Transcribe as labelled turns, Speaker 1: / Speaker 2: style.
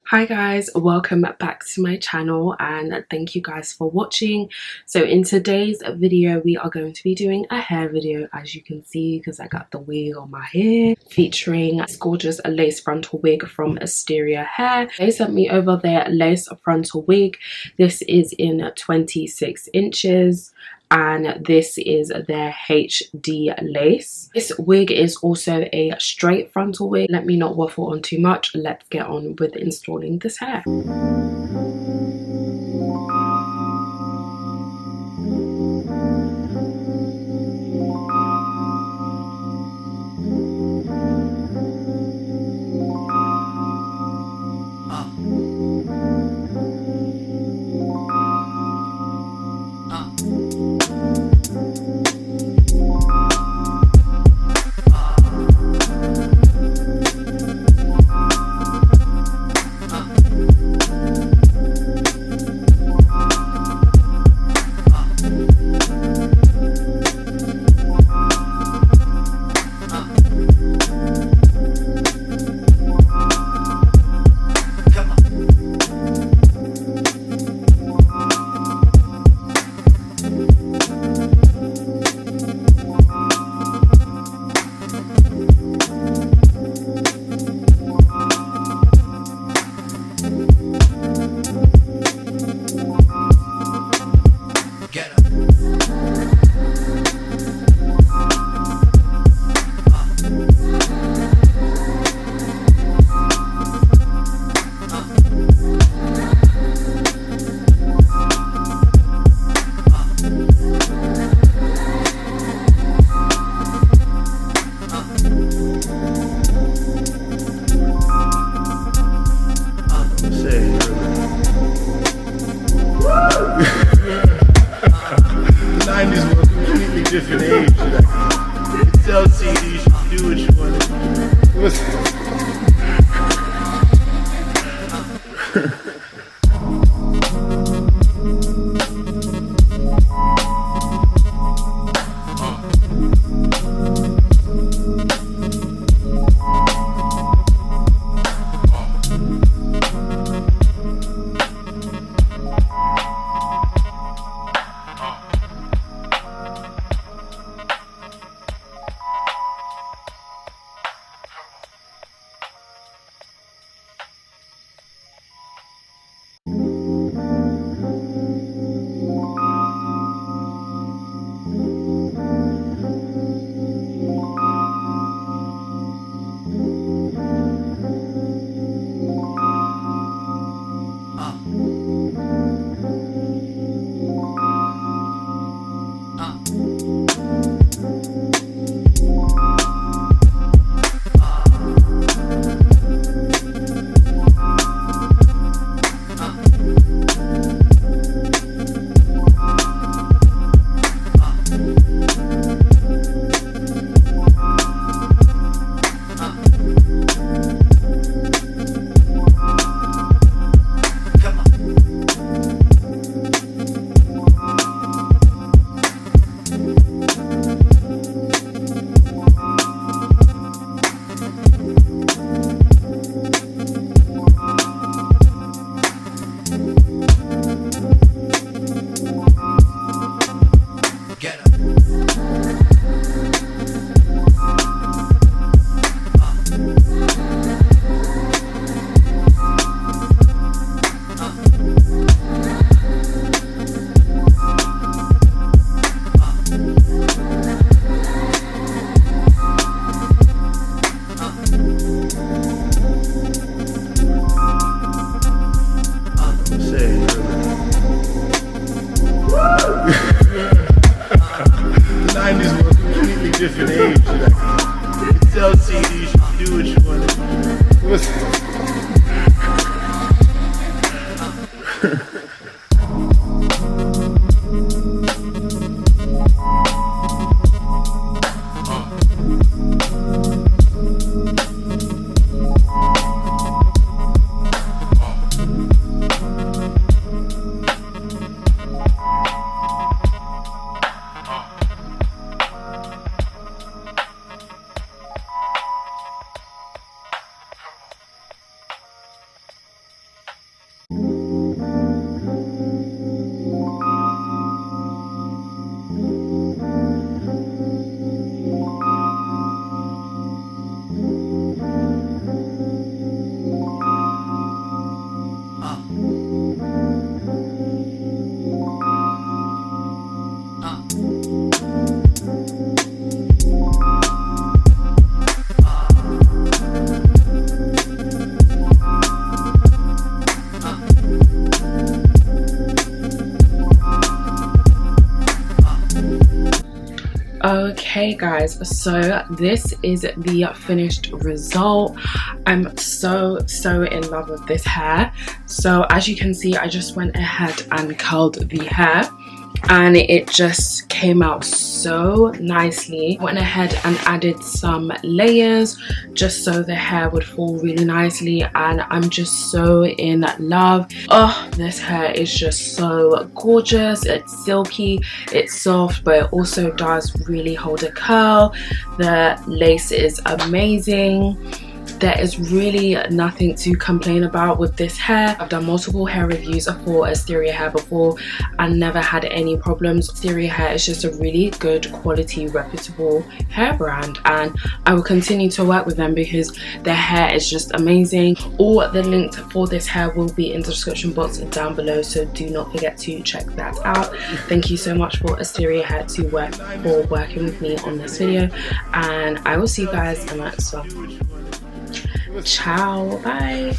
Speaker 1: Hi guys, welcome back to my channel and thank you guys for watching. So in today's video we are going to be doing a hair video, as you can see, because I got the wig on my hair, featuring this gorgeous lace frontal wig from Asteria hair. They sent me over their lace frontal wig. This is in 26 inches and this is their HD lace. This wig is also a straight frontal wig. Let me not waffle on too much. Let's get on with installing this hair.
Speaker 2: Different age. Like, tell CD you should do what you want to different age. Like, tell CD you should do what you want to
Speaker 1: Okay guys, so this is the finished result. I'm so in love with this hair. So as you can see, I just went ahead and curled the hair and it just came out so nicely. Went ahead and added some layers just so the hair would fall really nicely, and I'm just so in love. Oh, this hair is just so gorgeous. It's silky, it's soft, but it also does really hold a curl. The lace is amazing. There is really nothing to complain about with this hair. I've done multiple hair reviews for Asteria hair before and never had any problems. Asteria hair is just a really good quality, reputable hair brand, and I will continue to work with them because their hair is just amazing. All the links for this hair will be in the description box down below, so do not forget to check that out. Thank you so much for Asteria hair for working with me on this video, and I will see you guys in the next one. Ciao, bye.